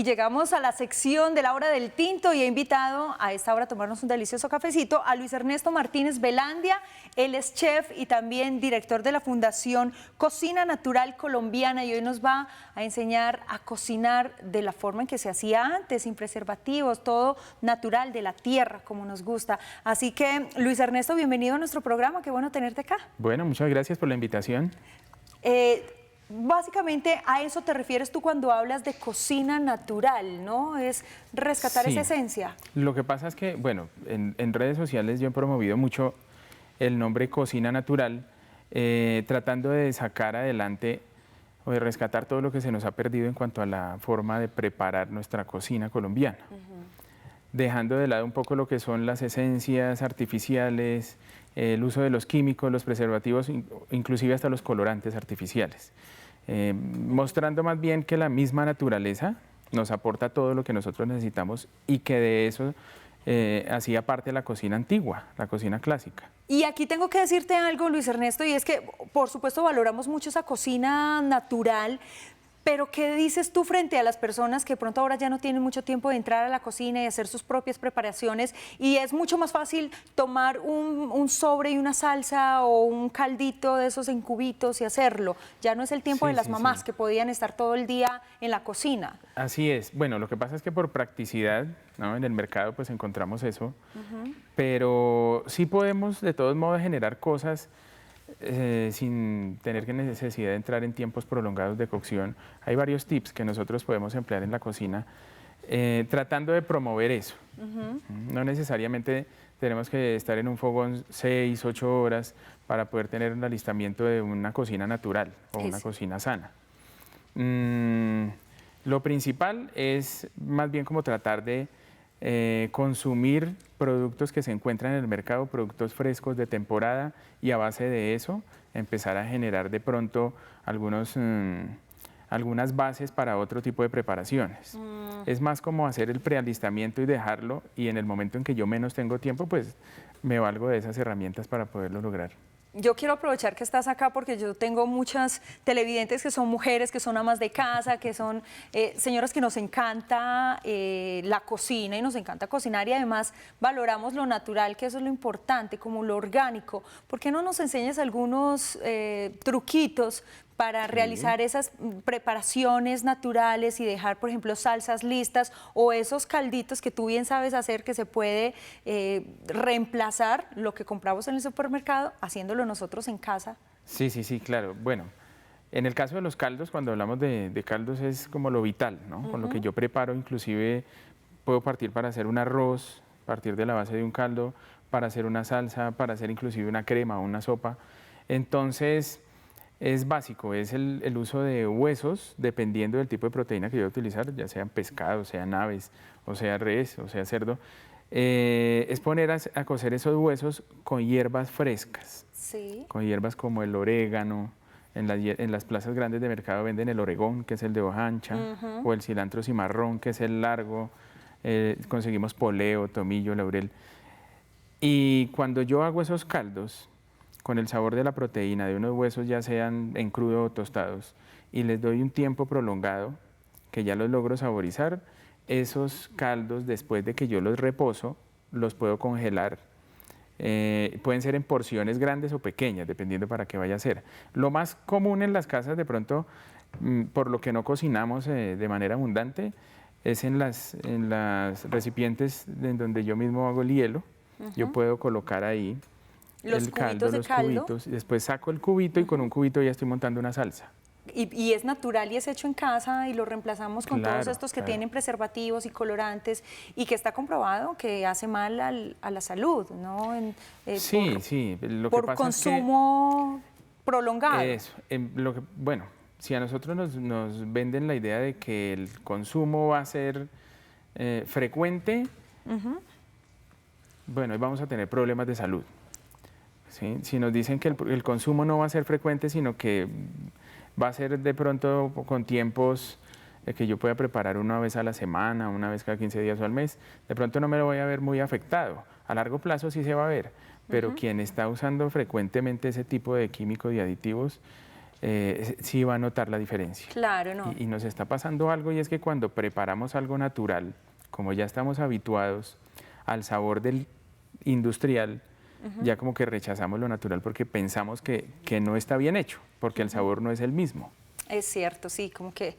y llegamos a la sección de la hora del tinto y he invitado a esta hora a tomarnos un delicioso cafecito a Luis Ernesto Martínez Velandia. Él es chef y también director de la Fundación Cocina Natural Colombiana y hoy nos va a enseñar a cocinar de la forma en que se hacía antes, sin preservativos, todo natural, de la tierra, como nos gusta. Así que, Luis Ernesto, bienvenido a nuestro programa, qué bueno tenerte acá. Bueno, muchas gracias por la invitación. Básicamente a eso te refieres tú cuando hablas de cocina natural, ¿no? Es rescatar esa esencia. Lo que pasa es que, bueno, en redes sociales yo he promovido mucho el nombre cocina natural, tratando de sacar adelante o de rescatar todo lo que se nos ha perdido en cuanto a la forma de preparar nuestra cocina colombiana. Dejando de lado un poco lo que son las esencias artificiales, el uso de los químicos, los preservativos, inclusive hasta los colorantes artificiales. Mostrando más bien que la misma naturaleza nos aporta todo lo que nosotros necesitamos y que de eso hacía parte la cocina antigua, la cocina clásica. Y aquí tengo que decirte algo, Luis Ernesto, y es que, por supuesto, valoramos mucho esa cocina natural, pero ¿qué dices tú frente a las personas que pronto ahora ya no tienen mucho tiempo de entrar a la cocina y hacer sus propias preparaciones y es mucho más fácil tomar un sobre y una salsa o un caldito de esos en cubitos y hacerlo? Ya no es el tiempo de las mamás que podían estar todo el día en la cocina. Así es. Bueno, lo que pasa es que por practicidad, ¿no? En el mercado pues encontramos eso, pero sí podemos de todos modos generar cosas sin tener necesidad de entrar en tiempos prolongados de cocción. Hay varios tips que nosotros podemos emplear en la cocina tratando de promover eso. No necesariamente tenemos que estar en un fogón 6, 8 horas para poder tener un alistamiento de una cocina natural o una cocina sana. Lo principal es más bien como tratar de consumir productos que se encuentran en el mercado, productos frescos de temporada y a base de eso empezar a generar de pronto algunas bases para otro tipo de preparaciones. Es más como hacer el prealistamiento y dejarlo y en el momento en que yo menos tengo tiempo pues me valgo de esas herramientas para poderlo lograr. Yo quiero aprovechar que estás acá porque yo tengo muchas televidentes que son mujeres, que son amas de casa, que son señoras que nos encanta la cocina y nos encanta cocinar y además valoramos lo natural, que eso es lo importante, como lo orgánico. ¿Por qué no nos enseñas algunos truquitos para realizar esas preparaciones naturales y dejar, por ejemplo, salsas listas o esos calditos que tú bien sabes hacer que se puede reemplazar lo que compramos en el supermercado haciéndolo nosotros en casa? Sí, claro. Bueno, en el caso de los caldos, cuando hablamos de caldos es como lo vital, ¿no? Con lo que yo preparo, inclusive puedo partir para hacer un arroz, partir de la base de un caldo, para hacer una salsa, para hacer inclusive una crema o una sopa. Entonces es básico, es el uso de huesos, dependiendo del tipo de proteína que yo voy a utilizar, ya sean pescado, sean aves, o sea res, o sea cerdo. Es poner a cocer esos huesos con hierbas frescas, con hierbas como el orégano. En las plazas grandes de mercado venden el oregón, que es el de hoja ancha, o el cilantro cimarrón, que es el largo. Conseguimos poleo, tomillo, laurel. Y cuando yo hago esos caldos, con el sabor de la proteína de unos huesos, ya sean en crudo o tostados, y les doy un tiempo prolongado, que ya los logro saborizar, esos caldos, después de que yo los reposo, los puedo congelar. Pueden ser en porciones grandes o pequeñas, dependiendo para qué vaya a ser. Lo más común en las casas, de pronto, por lo que no cocinamos de manera abundante, es en las recipientes en donde yo mismo hago el hielo. Yo puedo colocar ahí el caldo, los cubitos, y después saco el cubito y con un cubito ya estoy montando una salsa. Y es natural y es hecho en casa y lo reemplazamos con todos estos que tienen preservativos y colorantes y que está comprobado que hace mal a la salud, ¿no? Sí, lo que por pasa consumo es que, prolongado. Eso, bueno, si a nosotros nos venden la idea de que el consumo va a ser frecuente, bueno, ahí vamos a tener problemas de salud. ¿Sí? Si nos dicen que el consumo no va a ser frecuente, sino que va a ser de pronto con tiempos que yo pueda preparar una vez a la semana, una vez cada 15 días o al mes, de pronto no me lo voy a ver muy afectado. A largo plazo sí se va a ver, pero quien está usando frecuentemente ese tipo de químicos y aditivos, sí va a notar la diferencia. Claro, no. Y nos está pasando algo, y es que cuando preparamos algo natural, como ya estamos habituados al sabor del industrial, ya como que rechazamos lo natural porque pensamos que no está bien hecho, porque el sabor no es el mismo. Es cierto, sí, como que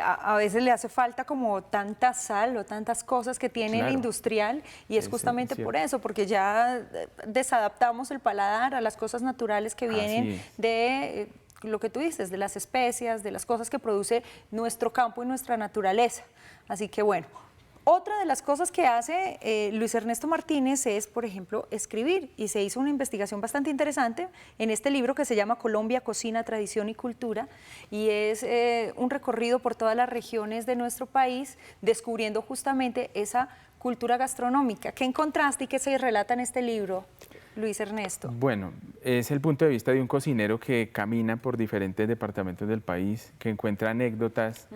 a veces le hace falta como tanta sal o tantas cosas que tiene el Claro. industrial, y es Eso, justamente es por cierto. eso, porque ya desadaptamos el paladar a las cosas naturales que vienen Así es. de lo que tú dices, de las especias, de las cosas que produce nuestro campo y nuestra naturaleza. Así que bueno. Otra de las cosas que hace Luis Ernesto Martínez es, por ejemplo, escribir, y se hizo una investigación bastante interesante en este libro que se llama Colombia, Cocina, Tradición y Cultura, y es un recorrido por todas las regiones de nuestro país, descubriendo justamente esa cultura gastronómica. ¿Qué encontraste y qué se relata en este libro, Luis Ernesto? Bueno, es el punto de vista de un cocinero que camina por diferentes departamentos del país, que encuentra anécdotas,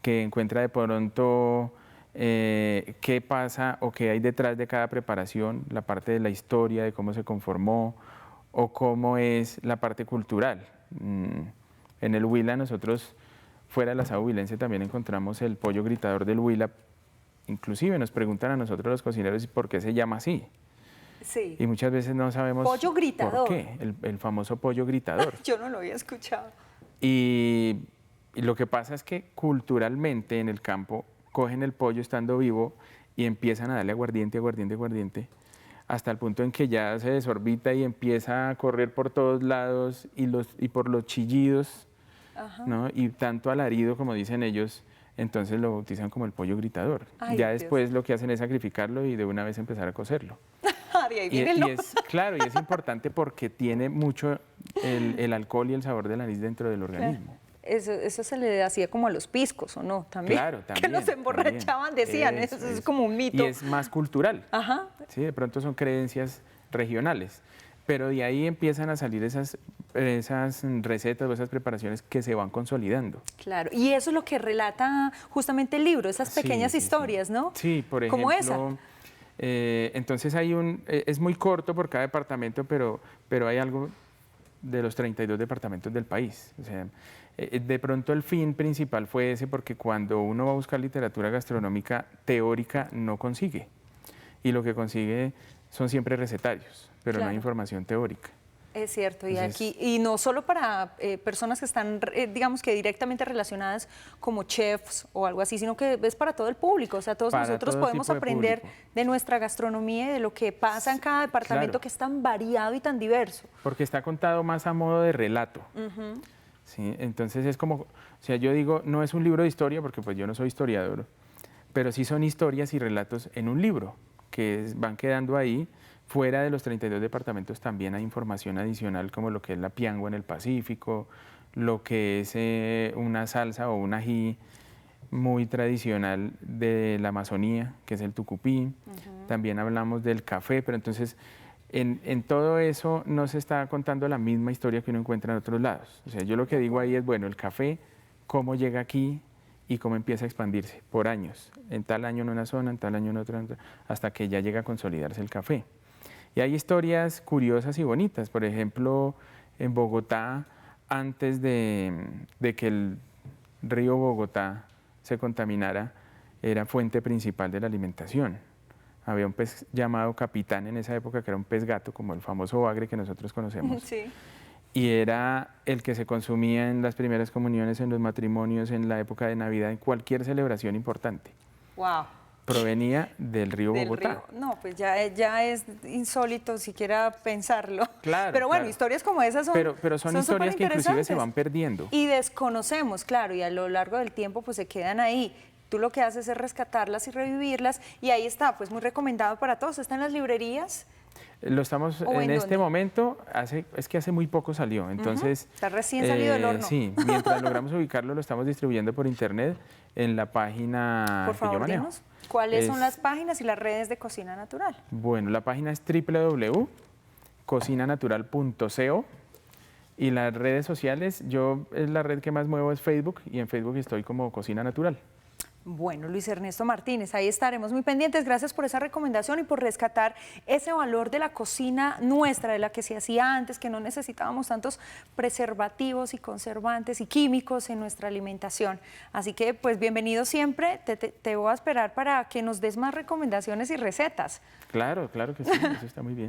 que encuentra de pronto qué pasa o qué hay detrás de cada preparación, la parte de la historia, de cómo se conformó o cómo es la parte cultural. En el Huila nosotros, fuera del asado huilense, también encontramos el pollo gritador del Huila. Inclusive nos preguntan a nosotros los cocineros por qué se llama así. Sí. Y muchas veces no sabemos Pollo gritador. por qué, el famoso pollo gritador. Yo no lo había escuchado. Y lo que pasa es que culturalmente en el campo cogen el pollo estando vivo y empiezan a darle aguardiente, aguardiente, aguardiente, hasta el punto en que ya se desorbita y empieza a correr por todos lados y por los chillidos, ¿no? Y tanto alarido, como dicen ellos, entonces lo bautizan como el pollo gritador. Ay, Ya Dios. después lo que hacen es sacrificarlo y de una vez empezar a cocerlo. De ahí viene el Claro, y es importante porque tiene mucho el alcohol y el sabor del anís dentro del organismo. Eso se le hacía como a los piscos, ¿o no? También. Claro, también. Que los emborrachaban, también. decían, eso es como un mito. Y es más cultural. Ajá. Sí, de pronto son creencias regionales. Pero de ahí empiezan a salir esas recetas o esas preparaciones que se van consolidando. Claro, y eso es lo que relata justamente el libro, esas Sí, pequeñas sí, historias, sí. ¿no? Sí, por ejemplo. Como esa. Entonces es muy corto por cada departamento, pero hay algo de los 32 departamentos del país. O sea, de pronto el fin principal fue ese, porque cuando uno va a buscar literatura gastronómica teórica no consigue. Y lo que consigue son siempre recetarios, pero no hay Claro. información teórica. Es cierto, y Entonces- aquí, y no solo para personas que están, digamos que directamente relacionadas como chefs o algo así, sino que es para todo el público, o sea, todos Para nosotros todo podemos tipo de aprender público. de nuestra gastronomía y de lo que pasa en cada departamento, Claro. que es tan variado y tan diverso. Porque está contado más a modo de relato. ¿Sí? Entonces es como, o sea, yo digo, no es un libro de historia, porque pues yo no soy historiador, pero sí son historias y relatos en un libro, que van quedando ahí. Fuera de los 32 departamentos también hay información adicional, como lo que es la piangua en el Pacífico, lo que es una salsa o un ají muy tradicional de la Amazonía, que es el tucupí. También hablamos del café, pero entonces en todo eso no se está contando la misma historia que uno encuentra en otros lados. O sea, yo lo que digo ahí es, bueno, el café, cómo llega aquí y cómo empieza a expandirse por años. En tal año en una zona, en tal año en otra, hasta que ya llega a consolidarse el café. Y hay historias curiosas y bonitas. Por ejemplo, en Bogotá, antes de que el río Bogotá se contaminara, era fuente principal de la alimentación. Había un pez llamado capitán en esa época, que era un pez gato, como el famoso bagre que nosotros conocemos. Sí. Y era el que se consumía en las primeras comuniones, en los matrimonios, en la época de Navidad, en cualquier celebración importante. Wow. Provenía del río Del Bogotá. río. No, pues ya es insólito siquiera pensarlo. Claro, Pero bueno, claro. historias como esas son Pero son historias que inclusive se van perdiendo. Y desconocemos, claro, y a lo largo del tiempo pues se quedan ahí. Tú lo que haces es rescatarlas y revivirlas, y ahí está, pues muy recomendado para todos. Está en las librerías. Lo estamos ¿O en en este dónde? momento, es que hace muy poco salió, entonces... Está recién salido del horno. Sí, mientras logramos ubicarlo, lo estamos distribuyendo por internet en la página Por que yo favor, manejo. dinos cuáles son Es- las páginas y las redes de Cocina Natural. Bueno, la página es www.cocinanatural.co y las redes sociales, es la red que más muevo es Facebook, y en Facebook estoy como Cocina Natural. Bueno, Luis Ernesto Martínez, ahí estaremos muy pendientes. Gracias por esa recomendación y por rescatar ese valor de la cocina nuestra, de la que se hacía antes, que no necesitábamos tantos preservativos y conservantes y químicos en nuestra alimentación. Así que, pues, bienvenido siempre. Te voy a esperar para que nos des más recomendaciones y recetas. Claro, claro que sí, eso está muy bien.